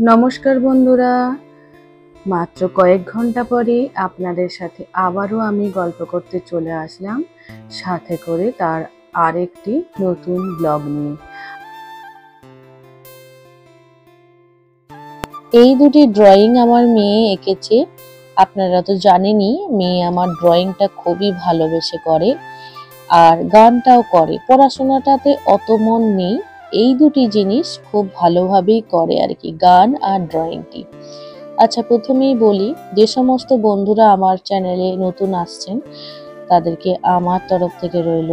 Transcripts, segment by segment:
নমস্কার বন্ধুরা, মাত্র কয়েক ঘন্টা পরে আপনাদের সাথে আবারও আমি গল্প করতে চলে আসলাম, সাথে করে তার আরেকটি নতুন ব্লগ নিয়ে। এই দুটি ড্রয়িং আমার মেয়ে এঁকেছে। আপনারা তো জানেনই, মেয়ে আমার ড্রয়িংটা খুবই ভালোবেসে করে আর গানটাও করে। পড়াশোনাটাতে অত মন নেই, এই দুটি জিনিস খুব ভালোভাবেই করে আর কি, গান আর ড্রয়িংটি। আচ্ছা, প্রথমেই বলি, যে সমস্ত বন্ধুরা আমার চ্যানেলে নতুন আসছেন তাদেরকে আমার তরফ থেকে রইল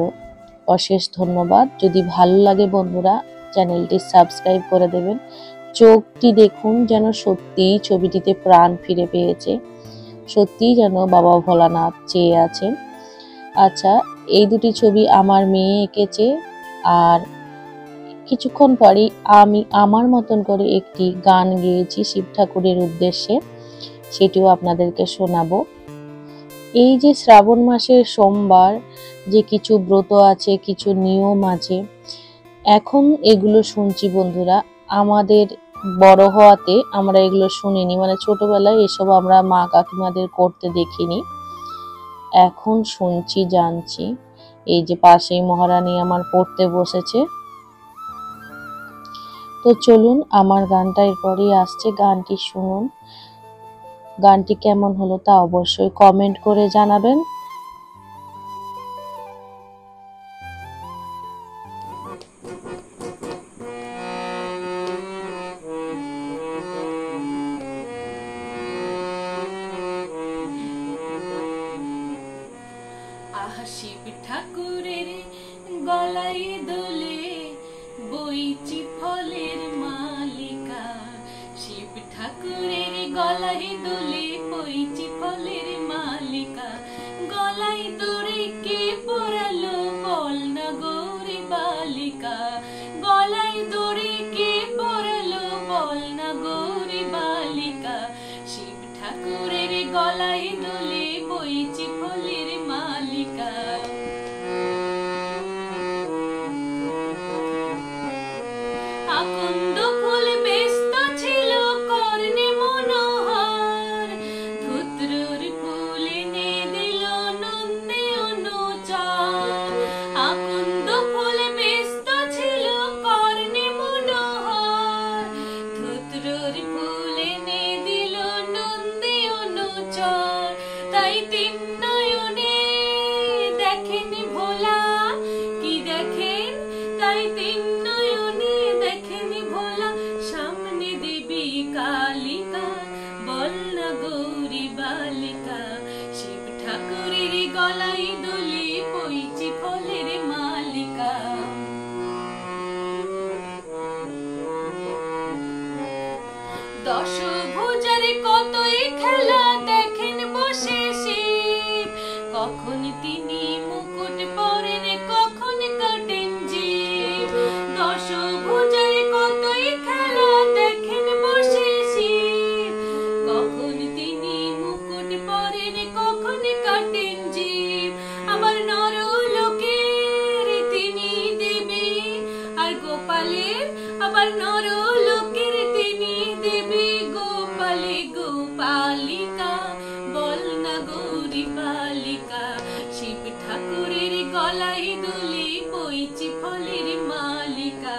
অশেষ ধন্যবাদ। যদি ভালো লাগে বন্ধুরা, চ্যানেলটি সাবস্ক্রাইব করে দেবেন। চোখটি দেখুন, যেন সত্যিই ছবিটিতে প্রাণ ফিরে পেয়েছে, সত্যিই যেন বাবা ভোলানাথ চেয়ে আছেন। আচ্ছা, এই দুটি ছবি আমার মেয়ে এঁকেছে আর কিছুক্ষণ পরেই আমি আমার মতন করে একটি গান গেয়েছি শিব ঠাকুরের উদ্দেশ্যে, সেটিও আপনাদেরকে শোনাবো। এই যে শ্রাবণ মাসের সোমবার, যে কিছু ব্রত আছে, কিছু নিয়ম আছে, এখন এগুলো শুনছি বন্ধুরা। আমাদের বড় হওয়াতে আমরা এগুলো শুনিনি, মানে ছোটবেলায় এসব আমরা মা কাকিমাদের করতে দেখিনি, এখন শুনছি, জানছি। এই যে পাশেই মহারানী আমার পড়তে বসেছে। তো চলুন, আমার গানটা এরপরেই আসছে, গানটি শুনুন। গানটি কেমন হলো তা অবশ্যই কমেন্ট করে জানাবেন। শিব ঠাকুরের গলায় দোলে বইচি ফলের মালিকা, শিব ঠাকুরের গলায় দোলে বইচি ফলের মালিকা, গলায় দড়ি কে পরালো বল না গৌরী বালিকা, গলায় দড়ি কে পরালো বল না গৌরী বালিকা, শিব ঠাকুরের গলায় দোলে বইচি ফলের মালিকা। আকন্দ ফুল ব্যস্ত ছিল কর্ণে মনোহর, ধুত্রুর ফুল এনে দিল নন্দে অনুচর, আকন্দ ফুল ব্যস্ত ছিল কর্ণে মনোহর, ধুত্রুর ফুল এনে দিল নন্দে অনুচর, তাই তিন নয়নে দেখেন ভোলা, কি দেখেন, তাই তিন নয়নে দেখেন ভোলা, সামনে দেবী কালিকা বল না গৌরী বালিকা, শিব ঠাকুরের গলায় দোলে বইচি ফলের মালিকা। দশভুজার কতই খেলা দেখেন বসে শিব, কখন তিনি মুকুট পরেন কখন কাটেন জীব, দশভুজার কতই খেলা দেখেন বসে শিব, কখন তিনি মুকুট পরেন কখন কাটেন জীব, আবার নরলোকের তিনি দেবী আর গোপালের, আবার নরলোকের তিনি দেবী, গোপালে গোপালিকা বল না গৌরী বালিকা, শিব ঠাকুরের গলায় দোলে বইচি ফলের মালিকা,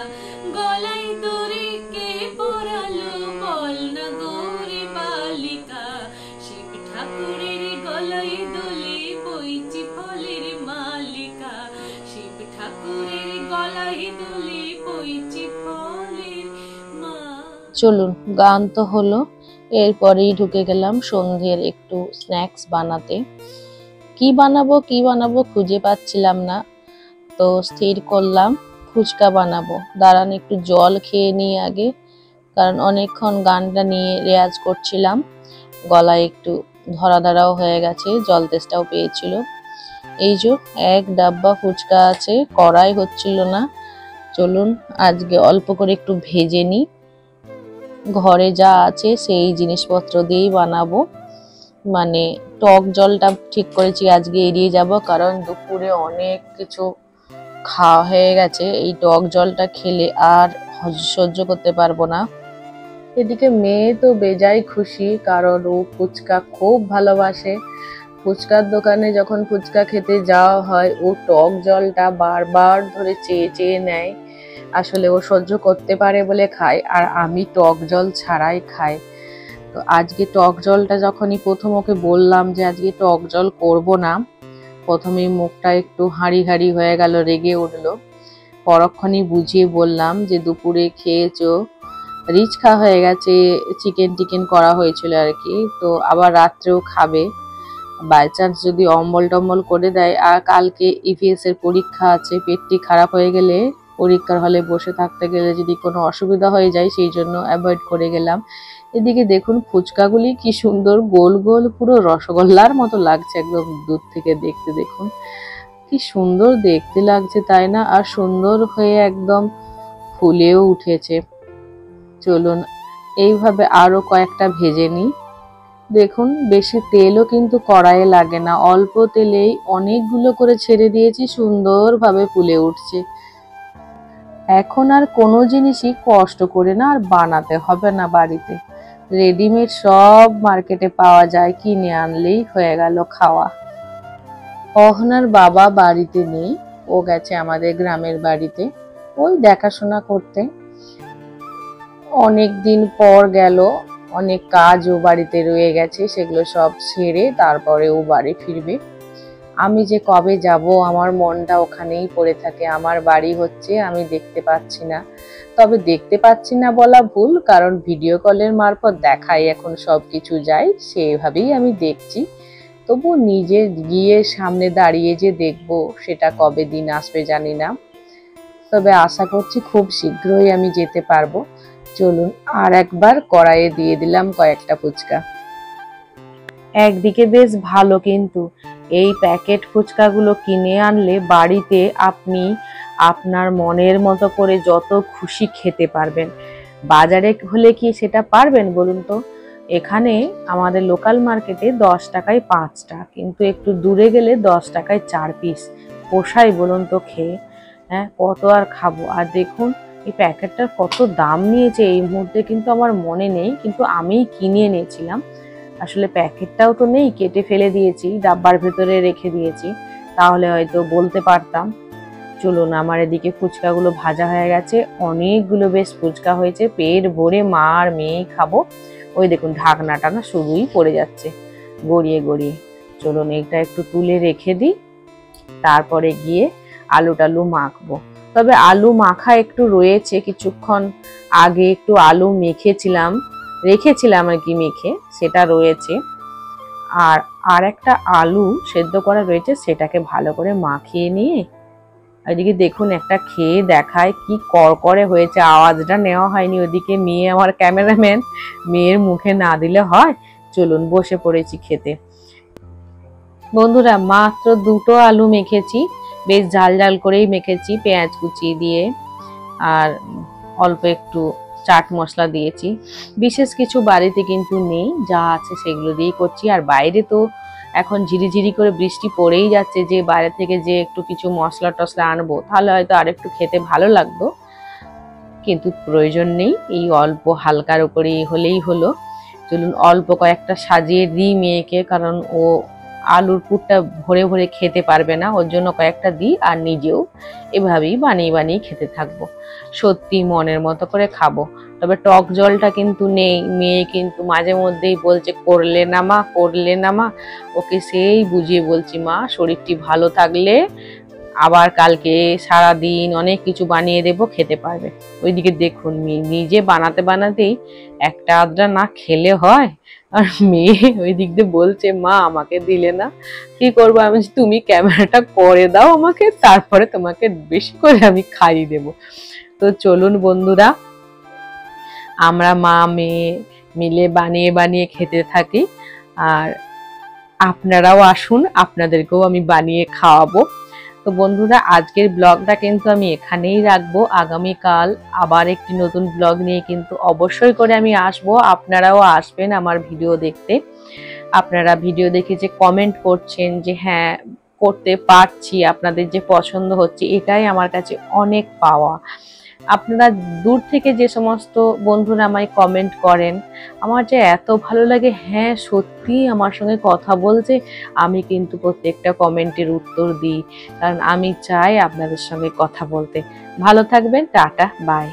গলায় দড়ি কে পরালো বল না গৌরী বালিকা, শিব ঠাকুরের গলায় দোলে বইচি ফলের মালিকা, শিব ঠাকুরের গলায় দোলে বইচি ফলের মালিকা। চলুন, গান তো হলো, এরপরেই ঢুকে গেলাম সন্ধ্যের একটু স্ন্যাক্স বানাতে। কি বানাবো খুঁজে পাচ্ছিলাম না, তো স্থির করলাম ফুচকা বানাবো। দাঁড়ান, একটু জল খেয়ে নিই আগে, কারণ অনেকক্ষণ গানটা নিয়ে রেয়াজ করছিলাম, গলায় একটু ধরা ধরাও হয়ে গেছে, জল তেষ্টাও পেয়েছিল। এই যে এক ডাব্বা ফুচকা আছে, কড়াই হচ্ছিল না। চলুন আজকে অল্প করে একটু ভেজে নিই, ঘরে যা আছে সেই জিনিসপত্র দিয়েই বানাবো। মানে টক জলটা ঠিক করেছি আজকে এড়িয়ে যাব, কারণ দুপুরে অনেক কিছু খাওয়া হয়ে গেছে, এই টক জলটা খেলে আর সহ্য করতে পারবো না। এদিকে মেয়ে তো বেজায় খুশি, কারণ ও ফুচকা খুব ভালোবাসে। ফুচকার দোকানে যখন ফুচকা খেতে যাওয়া হয়, ও টক জলটা বারবার ধরে চেয়ে চেয়ে নেয়। আসলে ও সহ্য করতে পারে বলে খায়, আর আমি টক জল ছাড়াই খাই। তো আজকে টক জলটা যখনই প্রথম ওকে বললাম যে আজকে টক জল করব না, প্রথমেই মুখটা একটু হাঁড়ি হাঁড়ি হয়ে গেল, রেগে উঠলো। পরক্ষণই বুঝিয়ে বললাম যে দুপুরে খেয়েছো, রিচ খাওয়া হয়ে গেছে, চিকেন টিকেন করা হয়েছিল আর কি, তো আবার রাত্রেও খাবে। বাই চান্স যদি অম্বল টম্বল করে দেয়, আর কালকে ইভিএস এর পরীক্ষা আছে, পেটটি খারাপ হয়ে গেলে পরীক্ষার হলে বসে থাকতে গেলে যদি কোনো অসুবিধা হয়ে যায়, সেই জন্য অ্যাভয়েড করে গেলাম। এদিকে দেখুন ফুচকাগুলি কি সুন্দর গোল গোল, পুরো রসগোল্লার মতো লাগছে একদম দূর থেকে দেখতে। দেখুন কি সুন্দর দেখতে লাগছে, তাই না? আর সুন্দর হয়ে একদম ফুলেও উঠেছে। চলুন এইভাবে আরো কয়েকটা ভেজে নিই। দেখুন বেশি তেলও কিন্তু কড়াইয়ে লাগে না, অল্প তেলেই অনেকগুলো করে ছেড়ে দিয়েছি, সুন্দরভাবে ফুলে উঠছে। এখন আর কোনো জিনিসই কষ্ট করে না আর বানাতে হবে না, বাড়িতে রেডিমেড সব মার্কেটে পাওয়া যায়, কিনে আনলেই হয়ে গেল খাওয়া। অহনার বাবা বাড়িতে নেই, ও গেছে আমাদের গ্রামের বাড়িতে ওই দেখাশোনা করতে। অনেক দিন পর গেল, অনেক কাজও বাড়িতে রয়ে গেছে, সেগুলো সব সেরে তারপরে ও বাড়ি ফিরবে। আমি যে কবে যাব, আমার মনটা ওখানেই পড়ে থাকে। আমার বাড়ি হচ্ছে আমি দেখতে পাচ্ছি না, তবে দেখতে পাচ্ছি না বলা ভুল, কারণ ভিডিও কলের মারফত দেখাই এখন সব কিছু যায়, সেভাবেই আমি দেখছি। তবু নিজে গিয়ে সামনে দাঁড়িয়ে যে দেখবো, সেটা কবে দিন আসবে জানি না, তবে আশা করছি খুব শীঘ্রই আমি যেতে পারবো। চলুন আর একবার কড়াইয়ে দিয়ে দিলাম কয়েকটা ফুচকা। একদিকে বেশ ভালো, কিন্তু এই প্যাকেট ফুচকাগুলো কিনে আনলে বাড়িতে আপনি আপনার মনের মতো করে যত খুশি খেতে পারবেন। বাজারে হলে কি সেটা পারবেন বলুন তো? এখানে আমাদের লোকাল মার্কেটে 10 টাকায় 5টা, কিন্তু একটু দূরে গেলে 10 টাকায় 4 পিস। পোষায় বলুন তো খেয়ে? হ্যাঁ, কত আর খাবো। আর দেখুন এই প্যাকেটটার কত দাম নিয়েছে এই মুহূর্তে কিন্তু আমার মনে নেই, কিন্তু আমিই কিনে এনেছিলাম। আসলে প্যাকেটটাও তো নেই, কেটে ফেলে দিয়েছি, ডাব্বার ভেতরে রেখে দিয়েছি, তাহলে হয়তো বলতে পারতাম। চলুন আমার এদিকে ফুচকাগুলো ভাজা হয়ে গেছে, অনেকগুলো বেশ ফুচকা হয়েছে, পেট ভরে মা আর মেয়ে খাবো। ওই দেখুন ঢাকনাটা না শুরুই পড়ে যাচ্ছে গড়িয়ে গড়িয়ে। চলুন এটা একটু তুলে রেখে দিই, তারপরে গিয়ে আলু টালু মাখবো। তবে আলু মাখা একটু রয়েছে, কিছুক্ষণ আগে একটু আলু রেখেছিলাম আর কি, মেখে সেটা রয়েছে। আর আর একটা আলু সেদ্ধ করা রয়েছে, সেটাকে ভালো করে মাখিয়ে নিয়ে ওইদিকে দেখুন একটা খেয়ে দেখায়, কি করকরে হয়েছে। আওয়াজটা নেওয়া হয়নি, ওদিকে মেয়ে আমার ক্যামেরাম্যান, মেয়ের মুখে না দিলে হয়। চলুন বসে পড়েছি খেতে। বন্ধুরা মাত্র 2টো আলু মেখেছি, বেশ ঝাল ঝাল করেই মেখেছি, পেঁয়াজ কুচি দিয়ে আর অল্প একটু চাট মশলা দিয়েছি। বিশেষ কিছু বাড়িতে কিন্তু নেই, যা আছে সেগুলো দিয়েই করছি। আর বাইরে তো এখন ঝিরিঝিরি করে বৃষ্টি পড়েই যাচ্ছে, যে বাইরে থেকে যে একটু কিছু মশলা টশলা আনবো তাহলে হয়তো আর একটু খেতে ভালো লাগতো, কিন্তু প্রয়োজন নেই, এই অল্প হালকার উপরেই হলেই হলো। চলুন অল্প কয়েকটা সাজিয়ে দিই মেয়েকে, কারণ ও আলুর পুরটা ভরে ভরে খেতে পারবে না, ওর জন্য কয়েকটা দিই, আর নিজেও এভাবেই বানিয়ে বানিয়ে খেতে থাকবো। সত্যি মনের মতো করে খাবো। তবে টক জলটা কিন্তু নেই, মেয়ে কিন্তু মাঝে মধ্যেই বলছে করলে না মা, করলে না মা। ওকে সেই বুঝিয়ে বলছি, মা শরীরটি ভালো থাকলে আবার কালকে সারাদিন অনেক কিছু বানিয়ে দেবো, খেতে পারবে। ওইদিকে দেখুন নিজে বানাতে বানাতেই একটা আধটা না খেলে হয়, আর মেয়ে ওই দিক দিয়ে বলছে মা আমাকে দিলে না। কি করবো আমি, তুমি ক্যামেরাটা করে দাও আমাকে, তারপরে তোমাকে বেশি করে আমি খাইয়ে দেবো। তো চলুন বন্ধুরা, আমরা মা মেয়ে মিলে বানিয়ে বানিয়ে খেতে থাকি, আর আপনারাও আসুন, আপনাদেরকেও আমি বানিয়ে খাওয়াবো। তো বন্ধুরা আজকের ব্লগটা কিন্তু আমি এখানেই রাখবো। আগামীকাল আবার একটি নতুন ব্লগ নিয়ে কিন্তু অবশ্যই করে আমি আসবো, আপনারাও আসবেন আমার ভিডিও দেখতে। আপনারা ভিডিও দেখে যে কমেন্ট করছেন যে হ্যাঁ করতে পারছি, আপনাদের যে পছন্দ হচ্ছে, এটাই আমার কাছে অনেক পাওয়া। আপনারা দূর থেকে যে সমস্ত বন্ধুরা আমায় কমেন্ট করেন, আমার যে এত ভালো লাগে। হ্যাঁ, সত্যি আমার সঙ্গে কথা বলছে, আমি কিন্তু প্রত্যেকটা কমেন্টের উত্তর দিই, কারণ আমি চাই আপনাদের সঙ্গে কথা বলতে। ভালো থাকবেন, টাটা, বাই।